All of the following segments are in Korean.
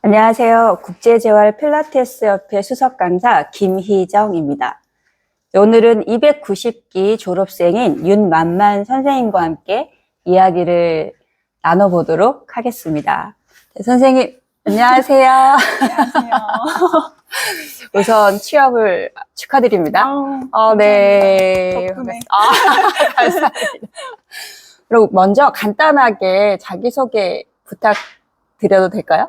안녕하세요. 국제재활 필라테스협회 수석 강사 김희정입니다. 오늘은 290기 졸업생인 윤만만 선생님과 함께 이야기를 나눠보도록 하겠습니다. 네, 선생님, 안녕하세요. 안녕하세요. 우선 취업을 축하드립니다. 네. 덕분에. 감사합니다. 그리고 먼저 간단하게 자기소개 부탁드려도 될까요?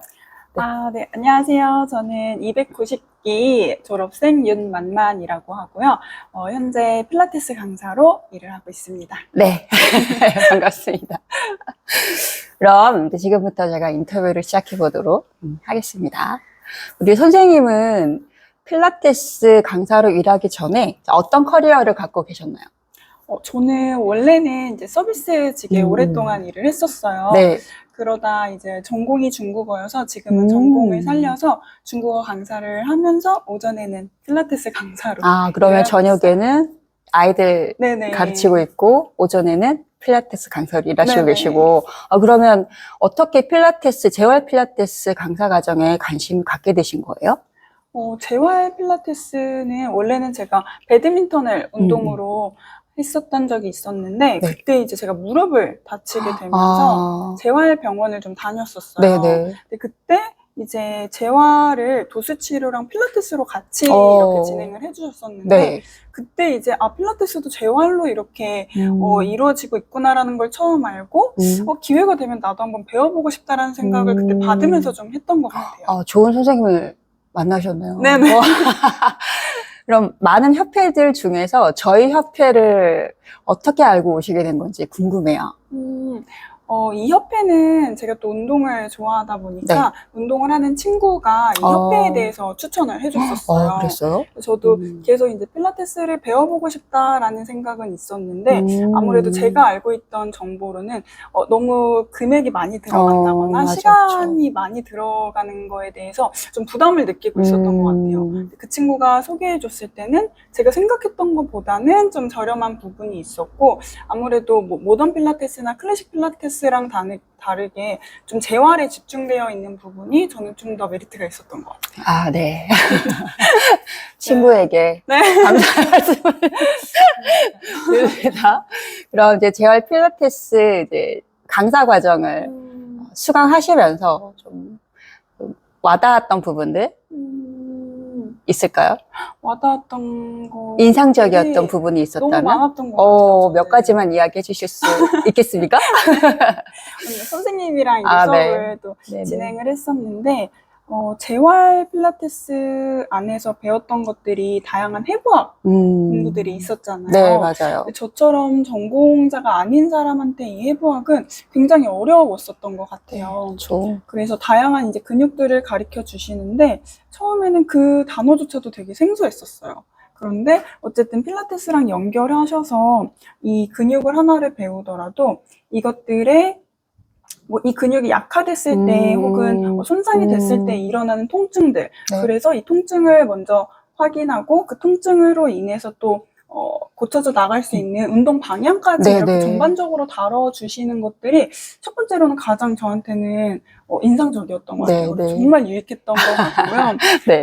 네. 안녕하세요. 저는 290기 졸업생 윤만만이라고 하고요. 현재 필라테스 강사로 일을 하고 있습니다. 네. 반갑습니다. 그럼 지금부터 제가 인터뷰를 시작해 보도록 하겠습니다. 우리 선생님은 필라테스 강사로 일하기 전에 어떤 커리어를 갖고 계셨나요? 저는 원래는 이제 서비스직에 오랫동안 일을 했었어요. 네. 그러다 이제 전공이 중국어여서 지금은 전공을 살려서 중국어 강사를 하면서 오전에는 필라테스 강사로. 그러면 저녁에는 아이들 네네. 가르치고 있고 오전에는 필라테스 강사로 일하시고 네네. 계시고, 그러면 어떻게 재활 필라테스 강사 과정에 관심 갖게 되신 거예요? 재활 필라테스는 원래는 제가 배드민턴을 운동으로 했었던 적이 있었는데, 네. 그때 이제 제가 무릎을 다치게 되면서 재활병원을 좀 다녔었어요. 네네. 근데 그때 이제 재활을 도수치료랑 필라테스로 같이 이렇게 진행을 해주셨었는데, 네. 그때 이제 필라테스도 재활로 이렇게 이루어지고 있구나라는 걸 처음 알고, 기회가 되면 나도 한번 배워보고 싶다라는 생각을 그때 받으면서 좀 했던 것 같아요. 좋은 선생님을 만나셨네요. 네네. 그럼 많은 협회들 중에서 저희 협회를 어떻게 알고 오시게 된 건지 궁금해요. 이 협회는 제가 또 운동을 좋아하다 보니까 운동을 하는 친구가 이 협회에 대해서 추천을 해줬었어요. 그랬어요? 저도 계속 이제 필라테스를 배워보고 싶다라는 생각은 있었는데 아무래도 제가 알고 있던 정보로는 너무 금액이 많이 들어간다거나 맞아, 시간이 많이 들어가는 거에 대해서 좀 부담을 느끼고 있었던 것 같아요. 그 친구가 소개해줬을 때는 제가 생각했던 것보다는 좀 저렴한 부분이 있었고, 아무래도 뭐 모던 필라테스나 클래식 필라테스랑 다르게 좀 재활에 집중되어 있는 부분이 저는 좀 더 메리트가 있었던 것 같아요. 네. 친구에게 네. 감사의 말씀을 드립니다. 그럼 이제 재활 필라테스 강사 과정을 수강하시면서 좀 와닿았던 부분들 있을까요? 와닿았던 거. 인상적이었던 부분이 있었다면? 너무 많았던 것 같아요. 몇 가지만 이야기해 주실 수 있겠습니까? 선생님이랑 이제 수업을 또 진행을 했었는데, 재활 필라테스 안에서 배웠던 것들이 다양한 해부학 공부들이 있었잖아요. 네, 맞아요. 저처럼 전공자가 아닌 사람한테 이 해부학은 굉장히 어려웠었던 것 같아요. 그렇죠. 그래서 다양한 이제 근육들을 가르쳐 주시는데 처음에는 그 단어조차도 되게 생소했었어요. 그런데 어쨌든 필라테스랑 연결하셔서 이 근육을 하나를 배우더라도 이것들의 이 근육이 약화됐을 때 혹은 손상이 됐을 때 일어나는 통증들, 그래서 이 통증을 먼저 확인하고 그 통증으로 인해서 또 고쳐져 나갈 수 있는 운동 방향까지 이렇게 전반적으로 다뤄주시는 것들이 첫 번째로는 가장 저한테는 인상적이었던 것 같아요. 정말 유익했던 것 같고요.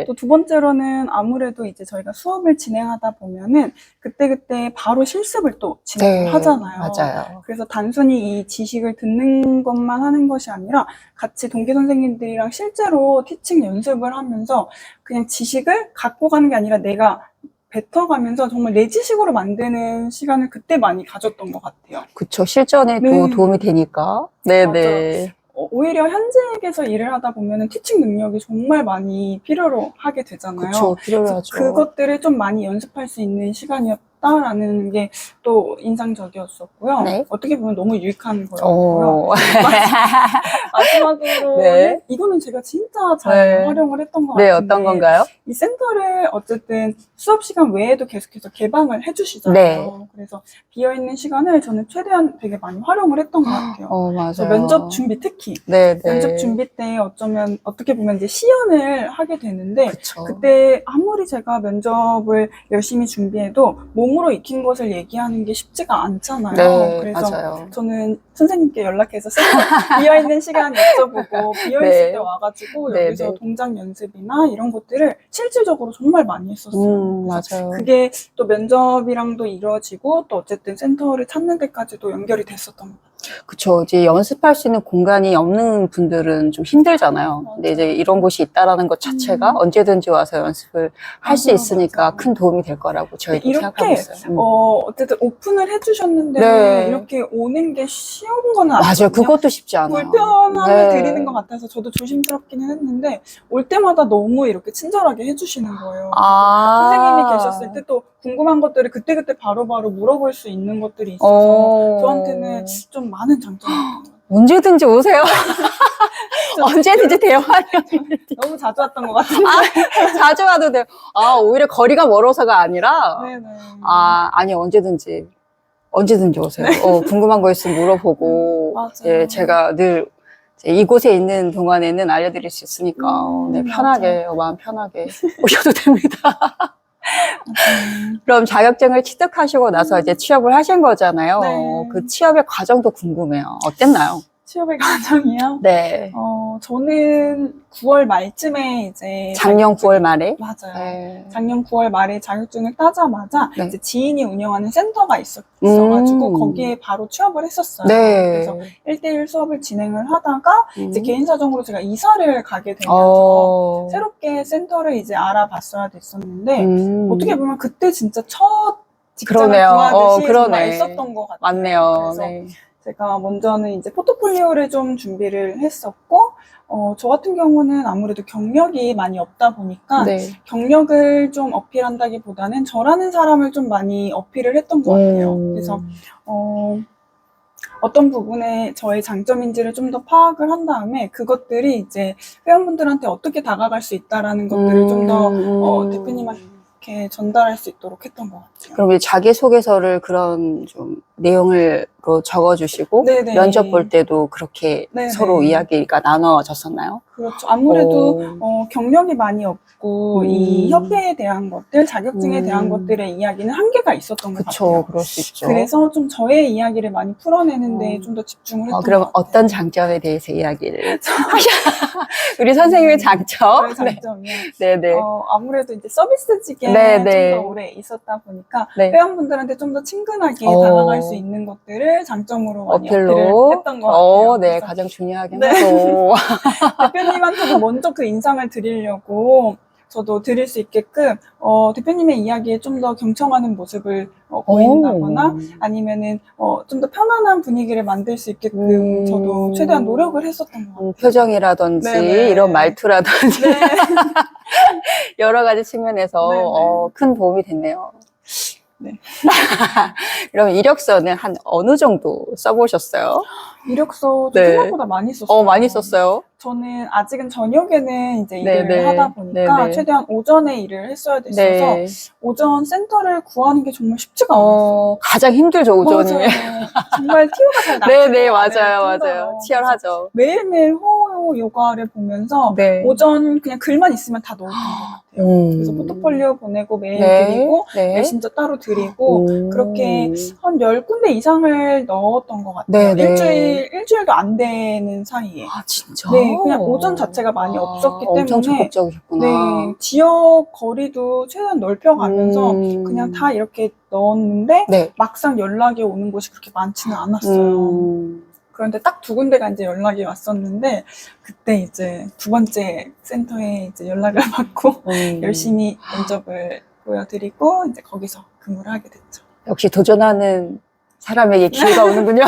또 두 번째로는 아무래도 이제 저희가 수업을 진행하다 보면은 그때그때 바로 실습을 또 진행을 하잖아요. 맞아요. 그래서 단순히 이 지식을 듣는 것만 하는 것이 아니라 같이 동기 선생님들이랑 실제로 티칭 연습을 하면서 그냥 지식을 갖고 가는 게 아니라 내가 뱉어가면서 정말 내 지식으로 만드는 시간을 그때 많이 가졌던 것 같아요. 그쵸. 실전에도 도움이 되니까. 네네. 오히려 현직에서 일을 하다 보면은 티칭 능력이 정말 많이 필요로 하게 되잖아요. 그쵸. 필요로 하죠. 그것들을 좀 많이 연습할 수 있는 시간이었다라는 게 또 인상적이었었고요. 어떻게 보면 너무 유익한 거였고요. 마지막으로 이거는 제가 진짜 잘 활용을 했던 것 같은데, 어떤 건가요? 이 센터를 어쨌든 수업 시간 외에도 계속해서 개방을 해주시잖아요. 그래서 비어있는 시간을 저는 최대한 되게 많이 활용을 했던 것 같아요. 맞아요. 면접 준비 특히. 면접 준비 때 어떻게 보면 이제 시연을 하게 되는데, 그때 아무리 제가 면접을 열심히 준비해도 몸을 몸으로 익힌 것을 얘기하는 게 쉽지가 않잖아요. 네, 그래서 맞아요. 저는 선생님께 연락해서 비어있는 시간 여쭤보고 비어있을 네. 때 와가지고 네, 여기서 네. 동작 연습이나 이런 것들을 실질적으로 정말 많이 했었어요. 그래서 맞아요. 그게 또 면접이랑도 이루어지고 또 어쨌든 센터를 찾는 데까지도 연결이 됐었던 것 같아요. 그쵸. 이제 연습할 수 있는 공간이 없는 분들은 좀 힘들잖아요. 근데 맞아요. 이제 이런 곳이 있다라는 것 자체가 언제든지 와서 연습을 할 수 맞아요, 있으니까 맞아요. 큰 도움이 될 거라고 저희도 이렇게 생각하고 있어요. 어쨌든 오픈을 해주셨는데 네. 이렇게 오는 게 쉬운 건 맞아요. 아니거든요. 그것도 쉽지 않아요. 불편함을 네. 드리는 것 같아서 저도 조심스럽기는 했는데 올 때마다 너무 이렇게 친절하게 해주시는 거예요. 선생님이 계셨을 때 또 궁금한 것들을 그때그때 바로바로 물어볼 수 있는 것들이 있어서 저한테는 좀 많은 장점이었던 것 같아요. 언제든지 오세요. 언제든지 대화를. 너무 자주 왔던 것 같은데. 자주 와도 돼요. 오히려 거리가 멀어서가 아니라, 네네. 아니, 언제든지 오세요. 궁금한 거 있으면 물어보고, 맞아요. 예, 제가 늘 이곳에 있는 동안에는 알려드릴 수 있으니까, 네, 편하게, 마음 편하게 오셔도 됩니다. 그럼 자격증을 취득하시고 나서 이제 취업을 하신 거잖아요. 네. 그 취업의 과정도 궁금해요. 어땠나요? 취업의 과정이요? 네. 저는 9월 말쯤에 이제 작년 9월 말에? 맞아요. 네. 작년 9월 말에 자격증을 따자마자 네. 이제 지인이 운영하는 센터가 있어가지고 거기에 바로 취업을 했었어요. 네. 그래서 1대1 수업을 진행을 하다가 이제 개인 사정으로 제가 이사를 가게 되면서 어. 새롭게 센터를 이제 알아봤어야 됐었는데 어떻게 보면 그때 진짜 첫 직장을 그러네요. 구하듯이 그러네. 정말 있었던 것 같아요. 맞네요. 그래서 네. 제가 먼저는 이제 포트폴리오를 좀 준비를 했었고, 저 같은 경우는 아무래도 경력이 많이 없다 보니까 네. 경력을 좀 어필한다기보다는 저라는 사람을 좀 많이 어필을 했던 것 같아요. 그래서 어떤 부분에 저의 장점인지를 좀 더 파악을 한 다음에 그것들이 이제 회원분들한테 어떻게 다가갈 수 있다라는 것들을 좀 더 대표님한테 전달할 수 있도록 했던 것 같아요. 그럼 이제 자기소개서를 그런 좀 내용을 적어주시고 네네. 면접 볼 때도 그렇게 네네. 서로 이야기가 나눠졌었나요? 그렇죠. 아무래도 경력이 많이 없고 이 협회에 대한 것들, 자격증에 대한 것들의 이야기는 한계가 있었던 것 같아요. 그쵸, 그럴 수 있죠. 그래서 좀 저의 이야기를 많이 풀어내는데 좀 더 집중을 했던 그럼 것 같아요. 어떤 장점에 대해서 이야기를 우리 선생님의 장점? 저의 장점이요. 네네. 아무래도 이제 서비스직에 네네. 좀 더 오래 있었다 보니까 네. 회원분들한테 좀 더 친근하게 다가갈 수 있는 것들을 장점으로 많이 어필을 어필로 했던 것 같아요. 네, 그래서 가장 중요하긴 네. 하죠. 대표님한테도 먼저 그 인상을 드리려고 저도 드릴 수 있게끔 대표님의 이야기에 좀 더 경청하는 모습을 보인다거나 아니면은 좀 더 편안한 분위기를 만들 수 있게끔 저도 최대한 노력을 했었던 것 같아요. 표정이라든지 네네. 이런 말투라든지 네. 여러 가지 측면에서 큰 도움이 됐네요. 네. 그럼 이력서는 한 어느 정도 써보셨어요? 이력서 네. 생각보다 많이 썼어요. 많이 썼어요. 저는 아직은 저녁에는 이제 네네. 일을 하다 보니까 네네. 최대한 오전에 일을 했어야 됐어서 네. 오전 센터를 구하는 게 정말 쉽지가 않았어요. 가장 힘들죠, 오전이. 맞아요. 정말 티오가 잘 나고 네네, 맞아요. 치열하죠. 매일매일 호요 요가를 보면서 네. 오전 그냥 글만 있으면 다 넣었던 것 같아요. 그래서 포트폴리오 보내고 메일 드리고 메신저 따로 드리고 그렇게 한 10군데 이상을 넣었던 것 같아요. 일주일도 안 되는 사이에. 진짜? 네, 그냥 오전 자체가 많이 없었기 때문에 엄청 적극적이셨구나. 네, 지역 거리도 최대한 넓혀가면서 그냥 다 이렇게 넣었는데 네. 막상 연락이 오는 곳이 그렇게 많지는 않았어요. 그런데 딱 2군데가 이제 연락이 왔었는데 그때 이제 2번째 센터에 이제 연락을 받고 열심히 면접을 보여드리고 이제 거기서 근무를 하게 됐죠. 역시 도전하는 사람에게 기회가 오는군요.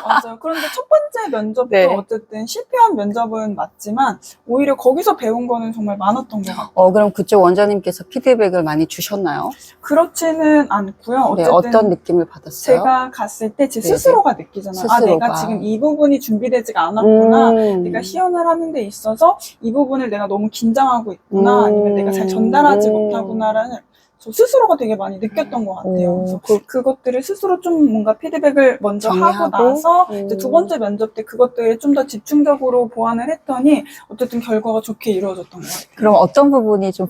맞아요. 그런데 첫 번째 면접도 네. 어쨌든 실패한 면접은 맞지만 오히려 거기서 배운 거는 정말 많았던 것 같아요. 그럼 그쪽 원장님께서 피드백을 많이 주셨나요? 그렇지는 않고요. 어쨌든 네, 어떤 느낌을 받았어요? 제가 갔을 때 제 네네. 스스로가 느끼잖아요. 스스로가. 내가 지금 이 부분이 준비되지가 않았구나. 내가 시연을 하는 데 있어서 이 부분을 내가 너무 긴장하고 있구나. 아니면 내가 잘 전달하지 못하구나라는 저 스스로가 되게 많이 느꼈던 것 같아요. 그래서 그것들을 스스로 좀 뭔가 피드백을 먼저 하고 나서 이제 2번째 면접 때 그것들을 좀 더 집중적으로 보완을 했더니 어쨌든 결과가 좋게 이루어졌던 것 같아요. 그럼 어떤 부분이 좀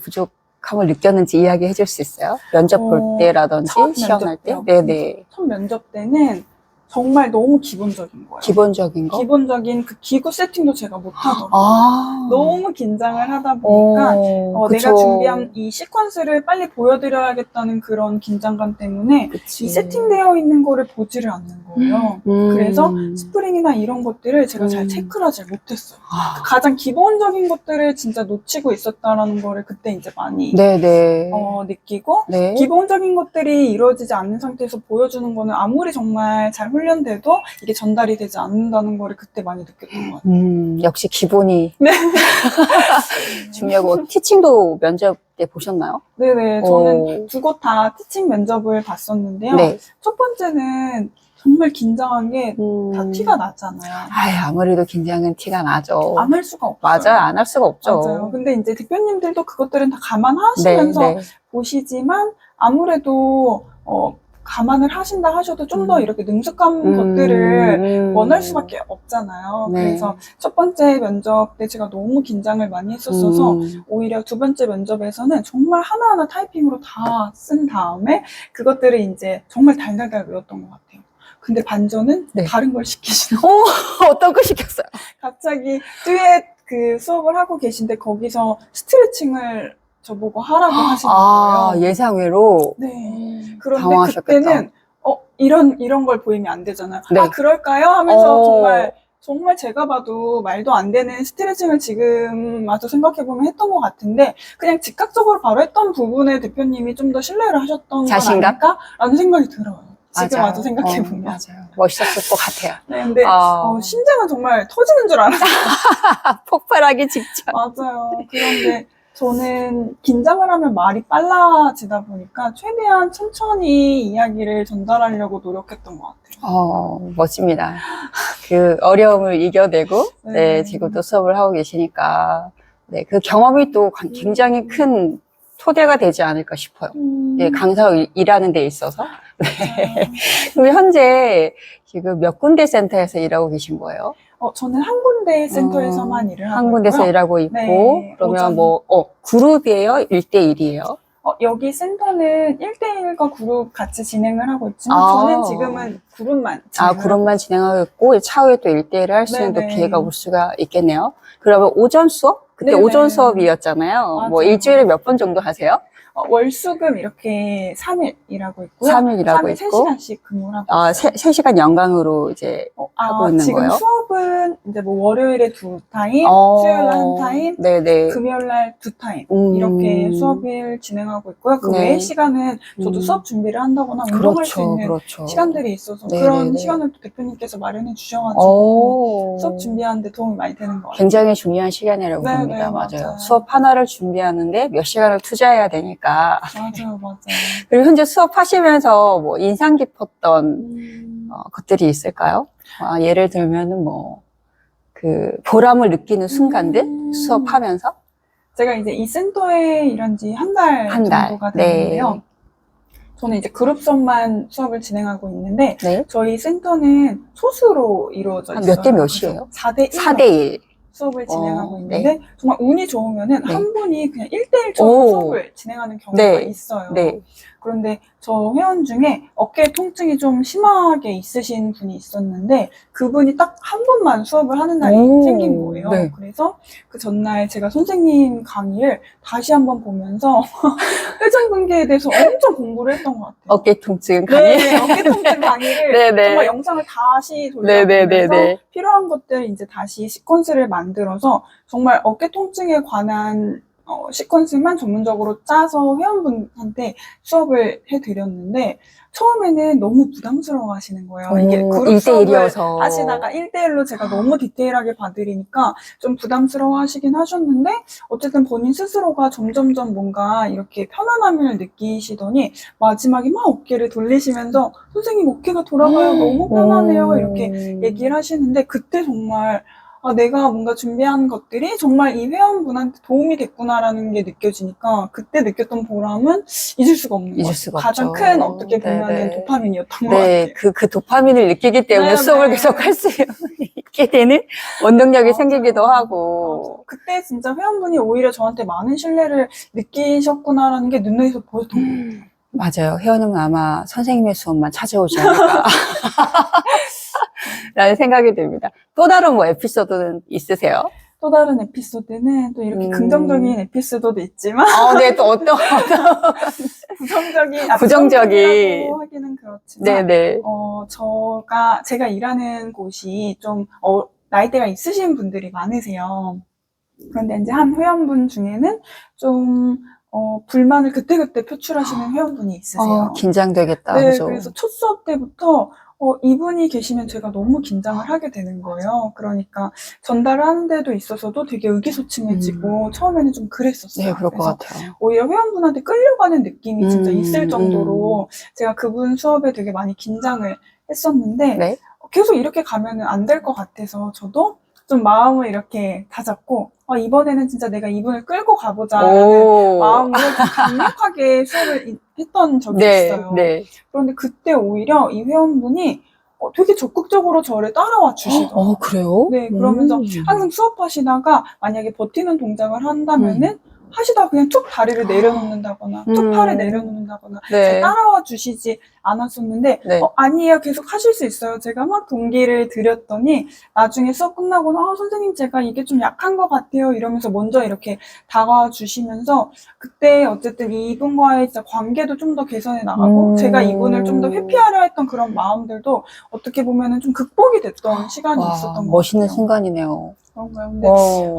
감을 느꼈는지 이야기해 줄 수 있어요? 면접 볼 때라든지 첫 시연할 때? 면접 네네. 첫 면접 때는 정말 너무 기본적인 거예요. 기본적인 거? 기본적인 그 기구 세팅도 제가 못하더라고요. 아. 너무 긴장을 하다 보니까 내가 그쵸. 준비한 이 시퀀스를 빨리 보여드려야겠다는 그런 긴장감 때문에 그치. 이 세팅되어 있는 거를 보지를 않는 거예요. 그래서 스프링이나 이런 것들을 제가 잘 체크를 하지 못했어요. 아. 가장 기본적인 것들을 진짜 놓치고 있었다라는 거를 그때 이제 많이 네네. 느끼고 네. 기본적인 것들이 이루어지지 않는 상태에서 보여주는 거는 아무리 정말 잘 훈련돼도 이게 전달이 되지 않는다는 거를 그때 많이 느꼈던 것 같아요. 역시 기본이 네. 중요하고 티칭도 면접 때 보셨나요? 네네. 저는 두 곳 다 티칭 면접을 봤었는데요. 네. 첫 번째는 정말 긴장한 게 다 티가 나잖아요. 아무래도 긴장은 티가 나죠. 안 할 수가 없어요. 맞아요. 안 할 수가 없죠. 맞아요. 근데 이제 대표님들도 그것들은 다 감안하시면서 네, 네. 보시지만 아무래도 감안을 하신다 하셔도 좀 더 이렇게 능숙한 것들을 원할 수밖에 없잖아요. 네. 그래서 첫 번째 면접 때 제가 너무 긴장을 많이 했었어서 오히려 두 번째 면접에서는 정말 하나하나 타이핑으로 다 쓴 다음에 그것들을 이제 정말 달달달 외웠던 것 같아요. 근데 반전은 네. 다른 걸 시키시는 어떤 거 시켰어요? 갑자기 듀엣 그 수업을 하고 계신데 거기서 스트레칭을 저보고 하라고 하시는 거예요. 예상외로? 네. 그런데 당황하셨겠다. 그때는 이런 걸 보이면 안 되잖아요. 네. 아, 그럴까요? 하면서 정말 제가 봐도 말도 안 되는 스트레칭을 지금 와서 생각해보면 했던 것 같은데 그냥 즉각적으로 바로 했던 부분에 대표님이 좀 더 신뢰를 하셨던 자신감? 건 아닐까라는 생각이 들어요. 지금 맞아요. 와서 생각해보면. 맞아요. 멋있었을 것 같아요. 네, 근데 심장은 정말 터지는 줄 알았어요. 폭발하기 직전. 맞아요. 그런데 저는 긴장을 하면 말이 빨라지다 보니까 최대한 천천히 이야기를 전달하려고 노력했던 것 같아요. 멋집니다. 그 어려움을 이겨내고, 네. 지금 또 수업을 하고 계시니까, 그 경험이 또 굉장히 큰 토대가 되지 않을까 싶어요. 강사로 일하는 데 있어서. 네. 그럼 현재 지금 몇 군데 센터에서 일하고 계신 거예요? 저는 한 군데 센터에서만 일을 하고 한 군데서 있고요. 일하고 있고, 네, 그러면 그룹이에요? 1대1이에요? 여기 센터는 1대1과 그룹 같이 진행을 하고 있지만 저는 지금은 그룹만 그룹만 진행하고 있고 차후에 또 1대1을 할 수 있는 또 기회가 올 수가 있겠네요. 그러면 오전 수업? 그때 네네. 오전 수업이었잖아요. 맞아요. 뭐 일주일에 몇 번 정도 하세요? 월수금 이렇게 3일 일하고 있고요. 3일 일하고 3일 있고. 3시간씩 근무를 하고 있어요. 3시간 연강으로 이제 하고 있는 지금 거예요? 수업은 이제 뭐 월요일에 2타임, 수요일에 1타임, 네네. 금요일날 2타임 이렇게 수업을 진행하고 있고요. 그 네. 외의 시간은 저도 수업 준비를 한다거나 운동할 수 있는 시간들이 있어서 그런 시간을 또 대표님께서 마련해 주셔가지고 수업 준비하는데 도움이 많이 되는 것 같아요. 굉장히 중요한 시간이라고 봅니다. 맞아요. 수업 하나를 준비하는데 몇 시간을 투자해야 되니까. 맞아요. 그리고 현재 수업하시면서 뭐 인상 깊었던 것들이 있을까요? 예를 들면은 그 보람을 느끼는 순간들 수업하면서? 제가 이제 이 센터에 일한 지 한 달 정도가 됐는데요. 네. 저는 이제 그룹 수업만 수업을 진행하고 있는데 네. 저희 센터는 소수로 이루어져 있어요. 몇 대 몇이에요? 4대1. 4대1. 수업을 진행하고 있는데 네. 정말 운이 좋으면은 한 분이 그냥 1대1처럼 수업을 진행하는 경우가 있어요. 네. 그런데 저 회원 중에 어깨 통증이 좀 심하게 있으신 분이 있었는데 그분이 딱 한 번만 수업을 하는 날이 생긴 거예요. 네. 그래서 그 전날 제가 선생님 강의를 다시 한번 보면서 회전근개에 대해서 엄청 공부를 했던 것 같아요. 어깨 통증 강의? 네, 어깨 통증 강의를 정말 영상을 다시 돌려보면서 필요한 것들 이제 다시 시퀀스를 만들어서 정말 어깨 통증에 관한 시퀀스만 전문적으로 짜서 회원분한테 수업을 해드렸는데 처음에는 너무 부담스러워 하시는 거예요. 이게 그룹 수업을 하시다가 1대1로 제가 너무 디테일하게 봐드리니까 좀 부담스러워 하시긴 하셨는데 어쨌든 본인 스스로가 점점점 뭔가 이렇게 편안함을 느끼시더니 마지막에 막 어깨를 돌리시면서 선생님 어깨가 돌아가요. 너무 편하네요. 이렇게 얘기를 하시는데 그때 정말 아, 내가 뭔가 준비한 것들이 정말 이 회원분한테 도움이 됐구나라는 게 느껴지니까 그때 느꼈던 보람은 잊을 수가 없는 것 잊을 같아요. 수가 가장 없죠. 큰 어떻게 보면은 네네. 도파민이었던 것 네, 같아요. 그 도파민을 느끼기 때문에 네, 수업을 네. 계속 할 수 있게 되는 원동력이 맞아요. 생기기도 맞아요. 하고. 그때 진짜 회원분이 오히려 저한테 많은 신뢰를 느끼셨구나라는 게 눈에서 보였던 것 같아요. 맞아요. 회원은 아마 선생님의 수업만 찾아오지 않을까. 라는 생각이 듭니다. 또 다른 뭐 에피소드는 있으세요? 또 다른 에피소드는 또 이렇게 긍정적인 에피소드도 있지만 네, 또 어떤 부정적인, 부정적인. 부정적이라고 하기는 그렇지만 네네. 제가 일하는 곳이 좀 나이대가 있으신 분들이 많으세요. 그런데 이제 한 회원분 중에는 좀 불만을 그때그때 표출하시는 회원분이 있으세요. 긴장되겠다. 네, 그죠? 그래서 첫 수업 때부터 이분이 계시면 제가 너무 긴장을 하게 되는 거예요. 그러니까 전달을 하는 데도 있어서도 되게 의기소침해지고 처음에는 좀 그랬었어요. 네, 그럴 것 그래서 같아요. 오히려 회원분한테 끌려가는 느낌이 진짜 있을 정도로 제가 그분 수업에 되게 많이 긴장을 했었는데 네. 계속 이렇게 가면은 안 될 것 같아서 저도 좀 마음을 이렇게 다잡고 이번에는 진짜 내가 이분을 끌고 가보자라는 마음으로 좀 강력하게 수업을 했던 적이 있어요. 네. 그런데 그때 오히려 이 회원분이 되게 적극적으로 저를 따라와 주시더라고요. 그래요? 네, 그러면서 항상 수업하시다가 만약에 버티는 동작을 한다면은 하시다가 그냥 툭 다리를 내려놓는다거나 툭 팔을 내려놓는다거나 네. 잘 따라와 주시지 않았었는데 네. 아니에요, 계속 하실 수 있어요. 제가 막 동기를 드렸더니 나중에 수업 끝나고는 선생님 제가 이게 좀 약한 것 같아요 이러면서 먼저 이렇게 다가와 주시면서 그때 어쨌든 이분과의 진짜 관계도 좀 더 개선해 나가고 제가 이분을 좀 더 회피하려 했던 그런 마음들도 어떻게 보면은 좀 극복이 됐던 시간이 있었던 것 같아요. 멋있는 순간이네요. 그런가요? 근데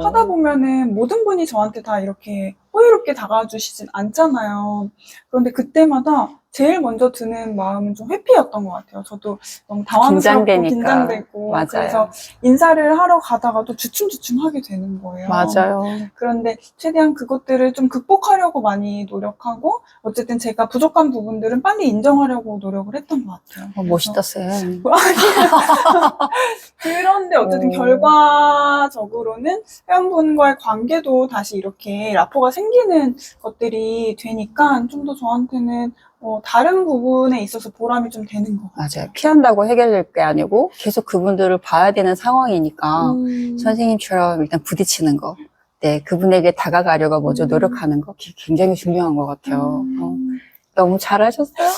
하다 보면은 모든 분이 저한테 다 이렇게 호의롭게 다가와 주시진 않잖아요. 그런데 그때마다 제일 먼저 드는 마음은 좀 회피였던 것 같아요. 저도 너무 당황스럽고 긴장되고 맞아요. 그래서 인사를 하러 가다가도 주춤주춤 하게 되는 거예요. 맞아요. 그런데 최대한 그것들을 좀 극복하려고 많이 노력하고 어쨌든 제가 부족한 부분들은 빨리 인정하려고 노력을 했던 것 같아요. 멋있다, 쌤. 그런데 어쨌든 결과적으로는 회원분과의 관계도 다시 이렇게 라포가 생기는 것들이 되니까 좀 더 저한테는 다른 부분에 있어서 보람이 좀 되는 것 같아요. 맞아요. 피한다고 해결될 게 아니고 계속 그분들을 봐야 되는 상황이니까 선생님처럼 일단 부딪히는 거. 네, 그분에게 다가가려고 먼저 노력하는 거 굉장히 중요한 것 같아요. 너무 잘하셨어요.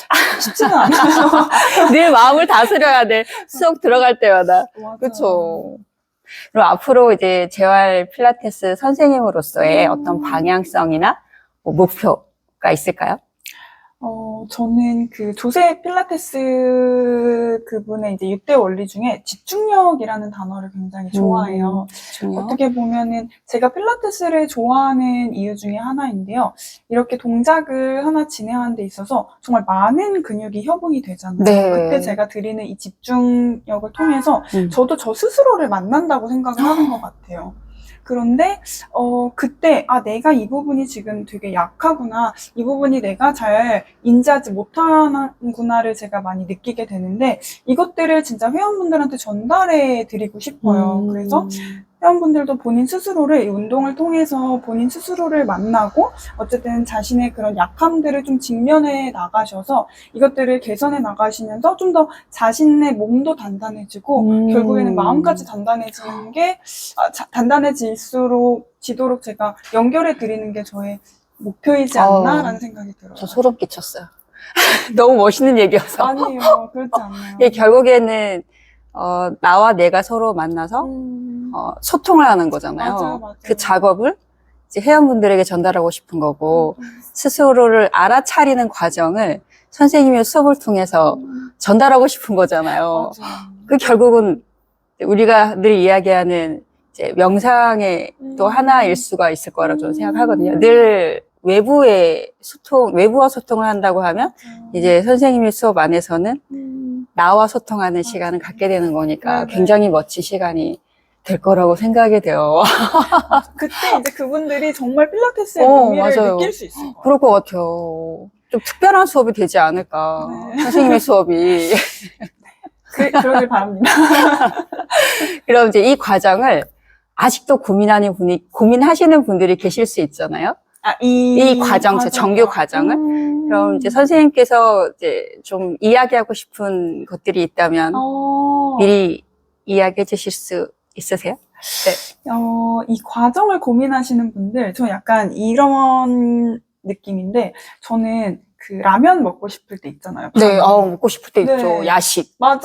쉽지는 않아요. 늘 마음을 다스려야 돼. 수업 들어갈 때마다. 그렇죠. 그럼 앞으로 이제 재활 필라테스 선생님으로서의 어떤 방향성이나 뭐 목표가 있을까요? 저는 그 조세 필라테스 그분의 이제 6대 원리 중에 집중력이라는 단어를 굉장히 좋아해요. 집중력? 어떻게 보면은 제가 필라테스를 좋아하는 이유 중에 하나인데요. 이렇게 동작을 하나 진행하는 데 있어서 정말 많은 근육이 협응이 되잖아요. 네. 그때 제가 드리는 이 집중력을 통해서 저도 저 스스로를 만난다고 생각을 하는 것 같아요. 그런데 그때 내가 이 부분이 지금 되게 약하구나, 이 부분이 내가 잘 인지하지 못하는구나를 제가 많이 느끼게 되는데 이것들을 진짜 회원분들한테 전달해 드리고 싶어요. 그래서 회원분들도 본인 스스로를 이 운동을 통해서 본인 스스로를 만나고 어쨌든 자신의 그런 약함들을 좀 직면해 나가셔서 이것들을 개선해 나가시면서 좀 더 자신의 몸도 단단해지고 결국에는 마음까지 단단해지는 게 단단해질수록 제가 연결해 드리는 게 저의 목표이지 않나라는 생각이 들어요. 저 소름 끼쳤어요. 너무 멋있는 얘기여서. 아니에요, 그렇지 않아요. 예, 결국에는 나와 내가 서로 만나서 소통을 하는 거잖아요. 맞아요. 그 작업을 이제 회원분들에게 전달하고 싶은 거고 스스로를 알아차리는 과정을 선생님의 수업을 통해서 전달하고 싶은 거잖아요. 맞아요. 그 결국은 우리가 늘 이야기하는 이제 명상의 또 하나일 수가 있을 거라고 저는 생각하거든요. 늘 외부와 소통을 한다고 하면 이제 선생님의 수업 안에서는 나와 소통하는 시간을 갖게 되는 거니까 굉장히 멋진 시간이 될 거라고 생각이 돼요. 그때 이제 그분들이 정말 필라테스의 묘미를 맞아요. 느낄 수 있을 거예요. 그럴 것 같아요. 좀 특별한 수업이 되지 않을까. 선생님의 수업이. 그러길 바랍니다. 그럼 이제 이 과정을 아직도 고민하시는 분들이 계실 수 있잖아요. 이 과정, 정규 과정을. 그럼 이제 선생님께서 이제 좀 이야기하고 싶은 것들이 있다면 미리 이야기해 주실 수 있으세요? 네. 이 과정을 고민하시는 분들, 저 약간 이런 느낌인데, 저는 그 라면 먹고 싶을 때 있잖아요. 네, 먹고 싶을 때 네. 있죠. 야식. 맞아요.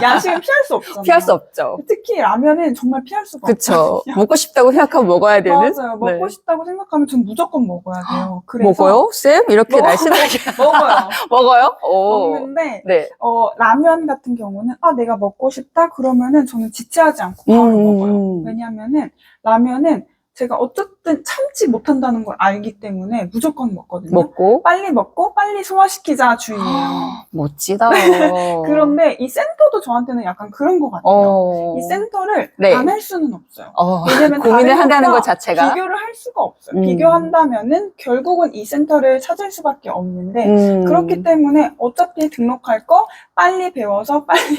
야식은 피할 수 없잖아요. 피할 수 없죠. 특히 라면은 정말 피할 수가 그쵸. 없거든요. 먹고 싶다고 생각하면 먹어야 되는? 맞아요. 먹고 네. 싶다고 생각하면 전 무조건 먹어야 돼요. 그래서 먹어요? 쌤? 이렇게 날씬하게. 먹어요. 먹어요? 오. 먹는데, 네. 라면 같은 경우는, 내가 먹고 싶다? 그러면은 저는 지체하지 않고 바로 먹어요. 왜냐면은, 라면은 제가 어쨌든 참지 못한다는 걸 알기 때문에 무조건 먹거든요. 먹고. 빨리 먹고, 빨리 소화시키자 주의예요. 멋지다. 그런데 이 센터도 저한테는 약간 그런 것 같아요. 이 센터를 네. 안 할 수는 없어요. 고민을 왜냐면 다른 한다는 것과 것 자체가. 비교를 할 수가 없어요. 비교한다면은 결국은 이 센터를 찾을 수밖에 없는데 그렇기 때문에 어차피 등록할 거 빨리 배워서 빨리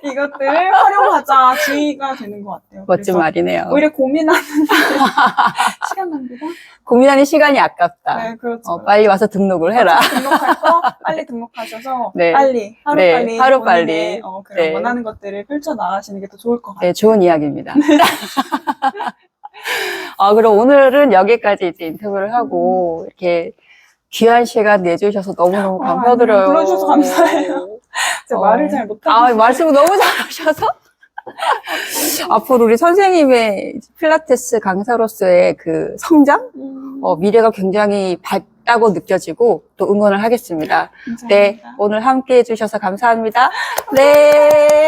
이것들을 활용하자 주의가 되는 것 같아요. 멋진 그래서 말이네요. 오히려 고민하는 시간 낭비다? 고민하는 시간이 아깝다. 네, 그렇죠. 빨리 와서 등록을 해라. 등록할 거 빨리 등록하셔서 네. 빨리 네, 하루 빨리. 본인의 그런 네. 원하는 것들을 펼쳐 나가시는 게 더 좋을 것 같아요. 네, 좋은 이야기입니다. 그럼 오늘은 여기까지 이제 인터뷰를 하고 이렇게 귀한 시간 내주셔서 너무너무 감사드려요. 불러주셔서 감사해요. 제가 말을 잘 못하고. 말씀을 너무 잘하셔서. 앞으로 우리 선생님의 필라테스 강사로서의 그 성장? 미래가 굉장히 밝다고 느껴지고 또 응원을 하겠습니다. 감사합니다. 네, 오늘 함께 해주셔서 감사합니다. 네.